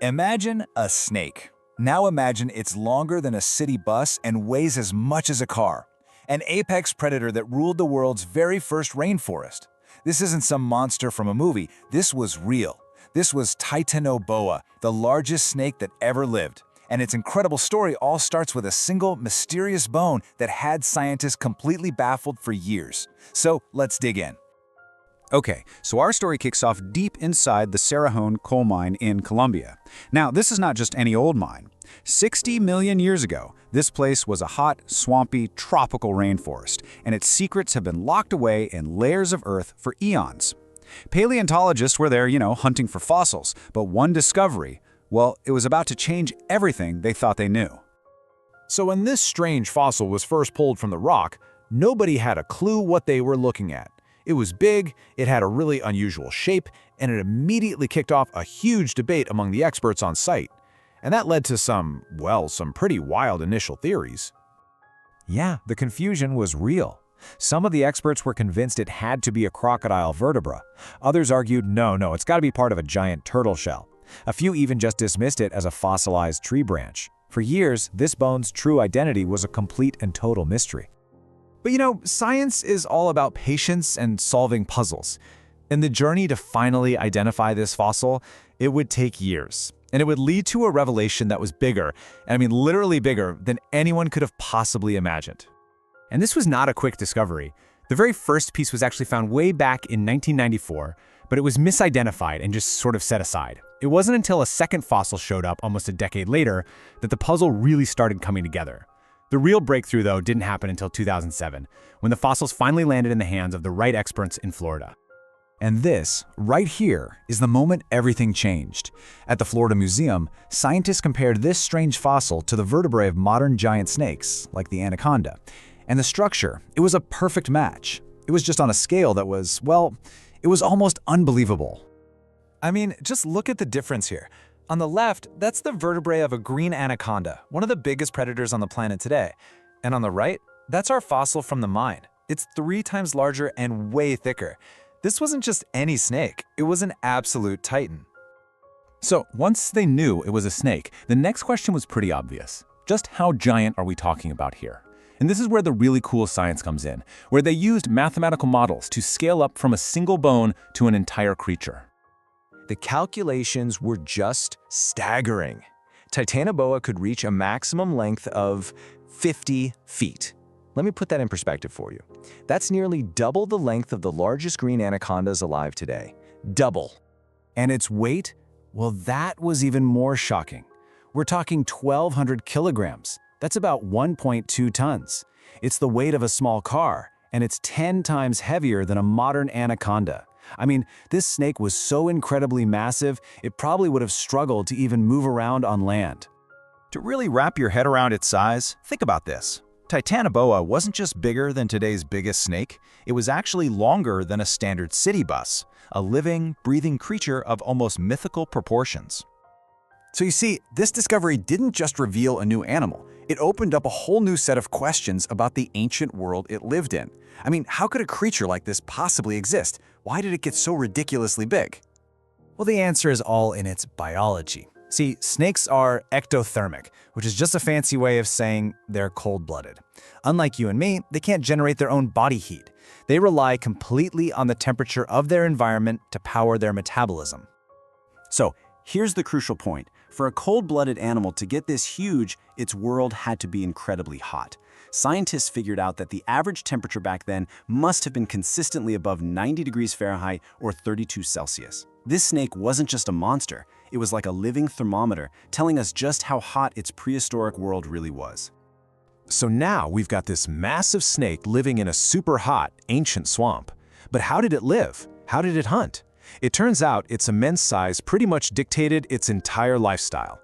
Imagine a snake. Now imagine it's longer than a city bus and weighs as much as a car. An apex predator that ruled the world's very first rainforest. This isn't some monster from a movie, this was real. This was Titanoboa, the largest snake that ever lived. And its incredible story all starts with a single, mysterious bone that had scientists completely baffled for years. So let's dig in. Okay, so our story kicks off deep inside the Cerrejón coal mine in Colombia. Now, this is not just any old mine. 60 million years ago, this place was a hot, swampy, tropical rainforest, and its secrets have been locked away in layers of earth for eons. Paleontologists were there, hunting for fossils, but one discovery, well, it was about to change everything they thought they knew. So when this strange fossil was first pulled from the rock, nobody had a clue what they were looking at. It was big, it had a really unusual shape, and it immediately kicked off a huge debate among the experts on site. And that led to some pretty wild initial theories. Yeah, the confusion was real. Some of the experts were convinced it had to be a crocodile vertebra. Others argued, no, it's got to be part of a giant turtle shell. A few even just dismissed it as a fossilized tree branch. For years, this bone's true identity was a complete and total mystery. But science is all about patience and solving puzzles. In the journey to finally identify this fossil, it would take years. And it would lead to a revelation that was bigger, and I mean literally bigger, than anyone could have possibly imagined. And this was not a quick discovery. The very first piece was actually found way back in 1994, but it was misidentified and just sort of set aside. It wasn't until a second fossil showed up almost a decade later that the puzzle really started coming together. The real breakthrough, though, didn't happen until 2007, when the fossils finally landed in the hands of the right experts in Florida. And this, right here, is the moment everything changed. At the Florida Museum, scientists compared this strange fossil to the vertebrae of modern giant snakes, like the Anaconda. And the structure, it was a perfect match. It was just on a scale that was, it was almost unbelievable. I mean, just look at the difference here. On the left, that's the vertebrae of a green anaconda, one of the biggest predators on the planet today. And on the right, that's our fossil from the mine. It's 3 times larger and way thicker. This wasn't just any snake, it was an absolute titan. So once they knew it was a snake, the next question was pretty obvious. Just how giant are we talking about here? And this is where the really cool science comes in, where they used mathematical models to scale up from a single bone to an entire creature. The calculations were just staggering. Titanoboa could reach a maximum length of 50 feet. Let me put that in perspective for you. That's nearly double the length of the largest green anacondas alive today. Double. And its weight? Well, that was even more shocking. We're talking 1,200 kilograms. That's about 1.2 tons. It's the weight of a small car, and it's 10 times heavier than a modern anaconda. I mean, this snake was so incredibly massive, it probably would have struggled to even move around on land. To really wrap your head around its size, think about this. Titanoboa wasn't just bigger than today's biggest snake, it was actually longer than a standard city bus, a living, breathing creature of almost mythical proportions. So you see, this discovery didn't just reveal a new animal, it opened up a whole new set of questions about the ancient world it lived in. I mean, how could a creature like this possibly exist? Why did it get so ridiculously big? Well, the answer is all in its biology. See, snakes are ectothermic, which is just a fancy way of saying they're cold-blooded. Unlike you and me, they can't generate their own body heat. They rely completely on the temperature of their environment to power their metabolism. So, here's the crucial point. For a cold-blooded animal to get this huge, its world had to be incredibly hot. Scientists figured out that the average temperature back then must have been consistently above 90 degrees Fahrenheit or 32 Celsius. This snake wasn't just a monster, it was like a living thermometer, telling us just how hot its prehistoric world really was. So now we've got this massive snake living in a super hot, ancient swamp. But how did it live? How did it hunt? It turns out its immense size pretty much dictated its entire lifestyle.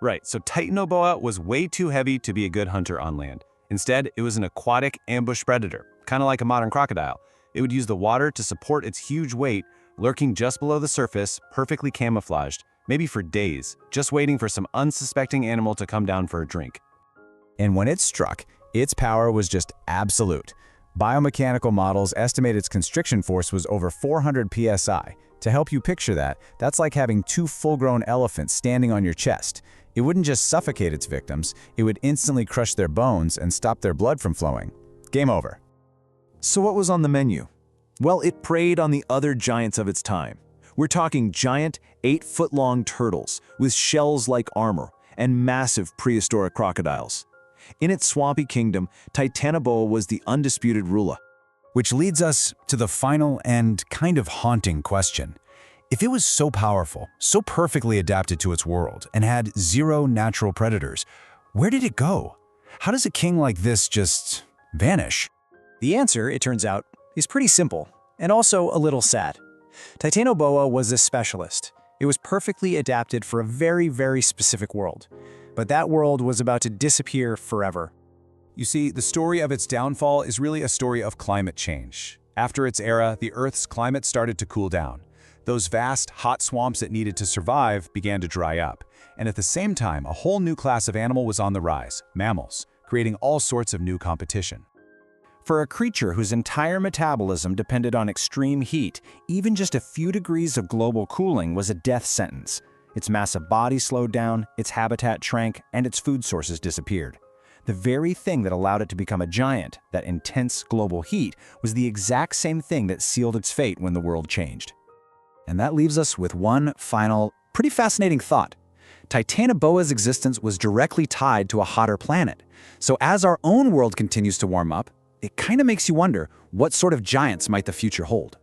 Right, so Titanoboa was way too heavy to be a good hunter on land. Instead, it was an aquatic ambush predator, kind of like a modern crocodile. It would use the water to support its huge weight, lurking just below the surface, perfectly camouflaged, maybe for days, just waiting for some unsuspecting animal to come down for a drink. And when it struck, its power was just absolute. Biomechanical models estimate its constriction force was over 400 psi, To help you picture that, that's like having two full-grown elephants standing on your chest. It wouldn't just suffocate its victims, it would instantly crush their bones and stop their blood from flowing. Game over. So what was on the menu? Well, it preyed on the other giants of its time. We're talking giant, 8-foot-long turtles with shells like armor and massive prehistoric crocodiles. In its swampy kingdom, Titanoboa was the undisputed ruler. Which leads us to the final and kind of haunting question. If it was so powerful, so perfectly adapted to its world, and had zero natural predators, where did it go? How does a king like this just vanish? The answer, it turns out, is pretty simple, and also a little sad. Titanoboa was a specialist. It was perfectly adapted for a very, very specific world. But that world was about to disappear forever. You see, the story of its downfall is really a story of climate change. After its era, the Earth's climate started to cool down. Those vast, hot swamps it needed to survive began to dry up. And at the same time, a whole new class of animal was on the rise, mammals, creating all sorts of new competition. For a creature whose entire metabolism depended on extreme heat, even just a few degrees of global cooling was a death sentence. Its massive body slowed down, its habitat shrank, and its food sources disappeared. The very thing that allowed it to become a giant, that intense global heat, was the exact same thing that sealed its fate when the world changed. And that leaves us with one final, pretty fascinating thought. Titanoboa's existence was directly tied to a hotter planet. So as our own world continues to warm up, it kind of makes you wonder, what sort of giants might the future hold?